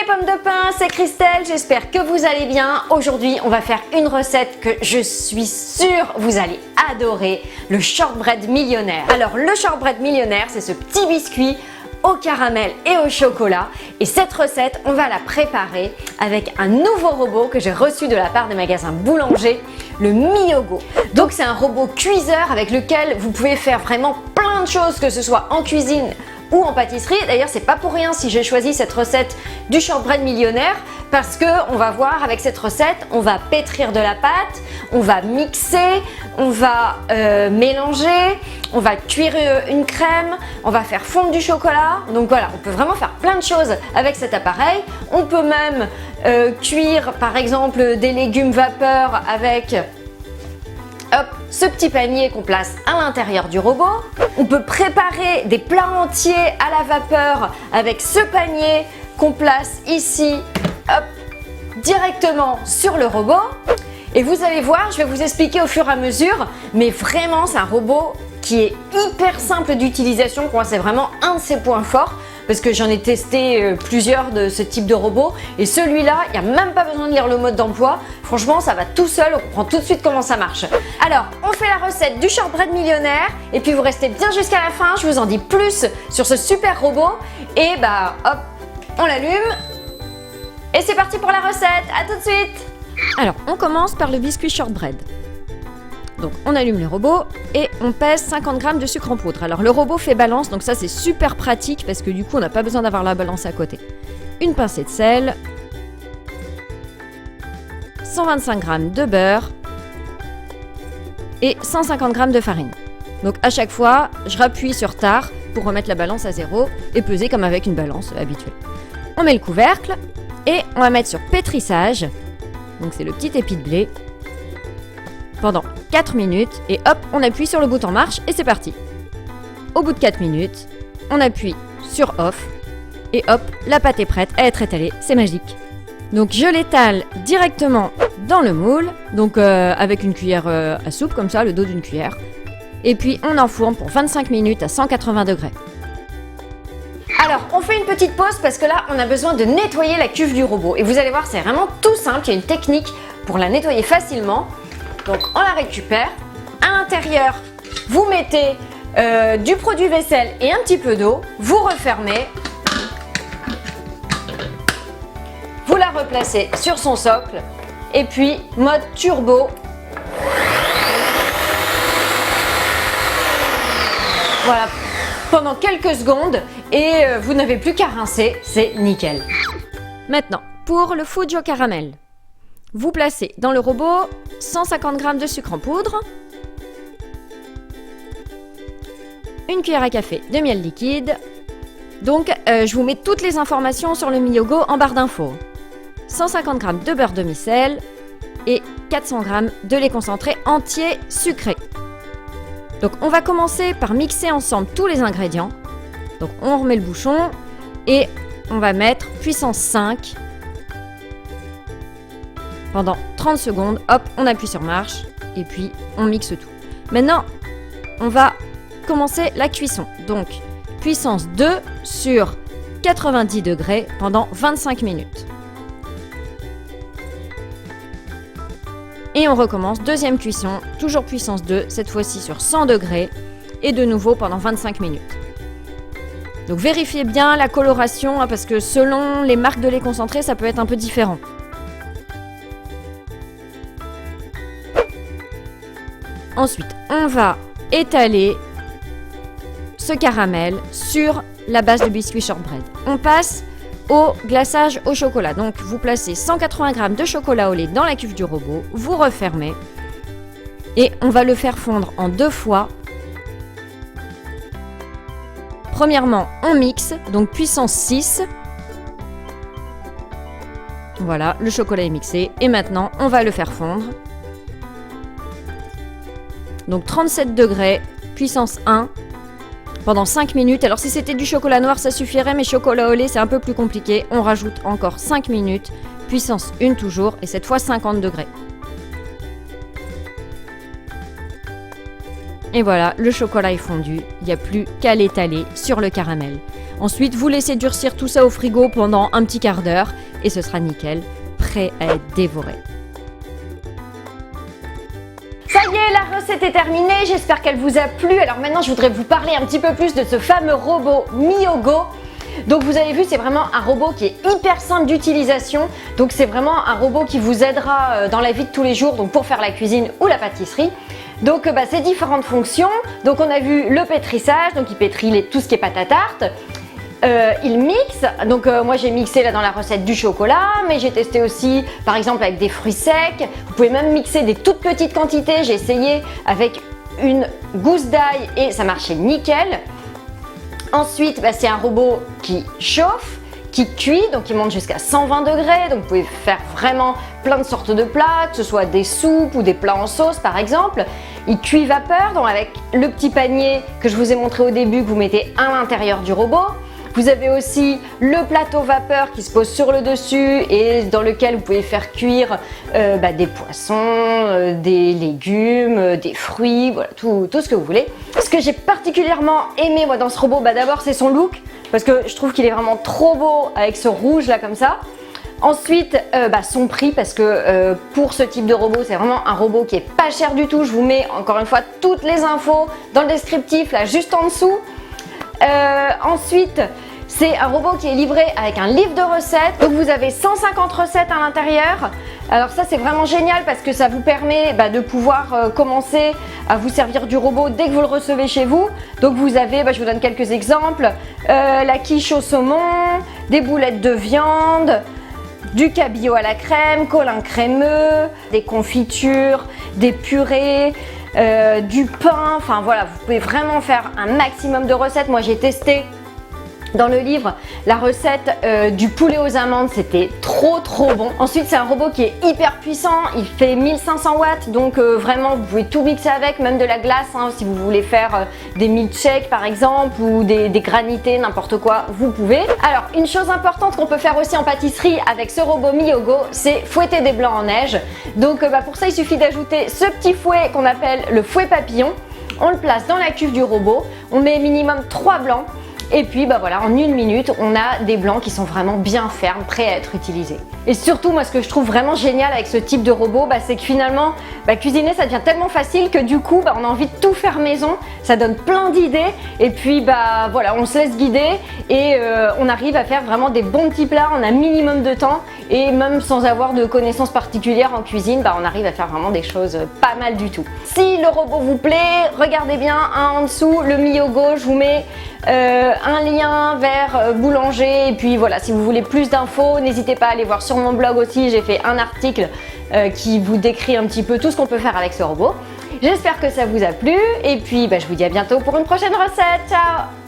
les pommes de pin, c'est Christelle, j'espère que vous allez bien. Aujourd'hui, on va faire une recette que je suis sûre vous allez adorer, le shortbread millionnaire. Alors, le shortbread millionnaire, c'est ce petit biscuit au caramel et au chocolat. Et cette recette, on va la préparer avec un nouveau robot que j'ai reçu de la part des magasins Boulanger, le Miyogo. Donc, c'est un robot cuiseur avec lequel vous pouvez faire vraiment plein de choses, que ce soit en cuisine ou en pâtisserie. D'ailleurs, c'est pas pour rien si j'ai choisi cette recette du shortbread millionnaire, parce que on va voir avec cette recette, on va pétrir de la pâte, on va mixer, on va mélanger, on va cuire une crème, on va faire fondre du chocolat. Donc voilà, on peut vraiment faire plein de choses avec cet appareil. On peut même cuire par exemple des légumes vapeur avec ce petit panier qu'on place à l'intérieur du robot. On peut préparer des plats entiers à la vapeur avec ce panier qu'on place ici, directement sur le robot. Et vous allez voir, je vais vous expliquer au fur et à mesure, mais vraiment c'est un robot qui est hyper simple d'utilisation. Pour moi, c'est vraiment un de ses points forts, parce que j'en ai testé plusieurs de ce type de robot, et celui-là, il n'y a même pas besoin de lire le mode d'emploi. Franchement, ça va tout seul, on comprend tout de suite comment ça marche. Alors, on fait la recette du shortbread millionnaire, et puis vous restez bien jusqu'à la fin, je vous en dis plus sur ce super robot, et bah hop, on l'allume, et c'est parti pour la recette, à tout de suite. Alors, on commence par le biscuit shortbread. Donc on allume le robot et on pèse 50 g de sucre en poudre. Alors le robot fait balance, donc ça c'est super pratique parce que du coup on n'a pas besoin d'avoir la balance à côté. Une pincée de sel, 125 g de beurre et 150 g de farine. Donc à chaque fois, je rappuie sur tard pour remettre la balance à zéro et peser comme avec une balance habituelle. On met le couvercle et on va mettre sur pétrissage, donc c'est le petit épi de blé, pendant 4 minutes et hop, on appuie sur le bouton marche et c'est parti. Au bout de 4 minutes, on appuie sur off et hop, la pâte est prête à être étalée, c'est magique. Donc je l'étale directement dans le moule, donc avec une cuillère à soupe comme ça, le dos d'une cuillère. Et puis on enfourne pour 25 minutes à 180 degrés. Alors, on fait une petite pause parce que là, on a besoin de nettoyer la cuve du robot. Et vous allez voir, c'est vraiment tout simple, il y a une technique pour la nettoyer facilement. Donc on la récupère, à l'intérieur vous mettez du produit vaisselle et un petit peu d'eau, vous refermez, vous la replacez sur son socle et puis mode turbo. Voilà, pendant quelques secondes et vous n'avez plus qu'à rincer, c'est nickel. Maintenant, pour le fudge au caramel. Vous placez dans le robot 150 g de sucre en poudre, une cuillère à café de miel liquide. Donc, je vous mets toutes les informations sur le Miyogo en barre d'infos. 150 g de beurre demi-sel et 400 g de lait concentré entier sucré. Donc, on va commencer par mixer ensemble tous les ingrédients. Donc, on remet le bouchon et on va mettre puissance 5. Pendant 30 secondes, hop, on appuie sur marche et puis on mixe tout. Maintenant, on va commencer la cuisson. Donc, puissance 2 sur 90 degrés pendant 25 minutes. Et on recommence, deuxième cuisson, toujours puissance 2, cette fois-ci sur 100 degrés et de nouveau pendant 25 minutes. Donc vérifiez bien la coloration parce que selon les marques de lait concentré, ça peut être un peu différent. Ensuite, on va étaler ce caramel sur la base de biscuit shortbread. On passe au glaçage au chocolat. Donc, vous placez 180 g de chocolat au lait dans la cuve du robot, vous refermez et on va le faire fondre en 2 fois. Premièrement, on mixe, donc puissance 6. Voilà, le chocolat est mixé et maintenant, on va le faire fondre. Donc 37 degrés, puissance 1, pendant 5 minutes. Alors si c'était du chocolat noir, ça suffirait, mais chocolat au lait, c'est un peu plus compliqué. On rajoute encore 5 minutes, puissance 1 toujours, et cette fois 50 degrés. Et voilà, le chocolat est fondu, il n'y a plus qu'à l'étaler sur le caramel. Ensuite, vous laissez durcir tout ça au frigo pendant un petit quart d'heure et ce sera nickel, prêt à être dévoré. Ça y est, la recette est terminée, j'espère qu'elle vous a plu. Alors maintenant, je voudrais vous parler un petit peu plus de ce fameux robot Miogo. Donc vous avez vu, c'est vraiment un robot qui est hyper simple d'utilisation. Donc c'est vraiment un robot qui vous aidera dans la vie de tous les jours, donc pour faire la cuisine ou la pâtisserie. Donc c'est différentes fonctions. Donc on a vu le pétrissage, donc il pétrit tout ce qui est pâte à tarte. Il mixe, donc moi j'ai mixé là dans la recette du chocolat, mais j'ai testé aussi par exemple avec des fruits secs. Vous pouvez même mixer des toutes petites quantités, j'ai essayé avec une gousse d'ail et ça marchait nickel. Ensuite, c'est un robot qui chauffe, qui cuit, donc il monte jusqu'à 120 degrés, donc vous pouvez faire vraiment plein de sortes de plats, que ce soit des soupes ou des plats en sauce par exemple. Il cuit vapeur, donc avec le petit panier que je vous ai montré au début que vous mettez à l'intérieur du robot. Vous avez aussi le plateau vapeur qui se pose sur le dessus et dans lequel vous pouvez faire cuire des poissons, des légumes, des fruits, voilà, tout ce que vous voulez. Ce que j'ai particulièrement aimé moi dans ce robot, d'abord c'est son look, parce que je trouve qu'il est vraiment trop beau avec ce rouge là comme ça. Ensuite, son prix, parce que pour ce type de robot, c'est vraiment un robot qui est pas cher du tout. Je vous mets encore une fois toutes les infos dans le descriptif là juste en dessous. Ensuite, c'est un robot qui est livré avec un livre de recettes. Donc vous avez 150 recettes à l'intérieur. Alors ça c'est vraiment génial parce que ça vous permet de pouvoir commencer à vous servir du robot dès que vous le recevez chez vous. Donc vous avez, je vous donne quelques exemples, la quiche au saumon, des boulettes de viande, du cabillaud à la crème, colin crémeux, des confitures, des purées, du pain, enfin voilà, vous pouvez vraiment faire un maximum de recettes. Moi j'ai testé dans le livre la recette du poulet aux amandes, c'était trop bon. Ensuite c'est un robot qui est hyper puissant, il fait 1500 watts, donc vraiment vous pouvez tout mixer avec, même de la glace si vous voulez faire des milkshakes par exemple ou des granités, n'importe quoi, vous pouvez. Alors une chose importante qu'on peut faire aussi en pâtisserie avec ce robot Miogo, c'est fouetter des blancs en neige. Donc pour ça il suffit d'ajouter ce petit fouet qu'on appelle le fouet papillon. On le place dans la cuve du robot, on met minimum 3 blancs. Et puis voilà, en 1 minute, on a des blancs qui sont vraiment bien fermes, prêts à être utilisés. Et surtout, moi ce que je trouve vraiment génial avec ce type de robot, c'est que finalement, cuisiner ça devient tellement facile que du coup, on a envie de tout faire maison. Ça donne plein d'idées et puis voilà, on se laisse guider et on arrive à faire vraiment des bons petits plats en un minimum de temps. Et même sans avoir de connaissances particulières en cuisine, on arrive à faire vraiment des choses pas mal du tout. Si le robot vous plaît, regardez bien en dessous, le Miogo, je vous mets un lien vers Boulanger. Et puis voilà, si vous voulez plus d'infos, n'hésitez pas à aller voir sur mon blog aussi, j'ai fait un article qui vous décrit un petit peu tout ce qu'on peut faire avec ce robot. J'espère que ça vous a plu et puis je vous dis à bientôt pour une prochaine recette. Ciao!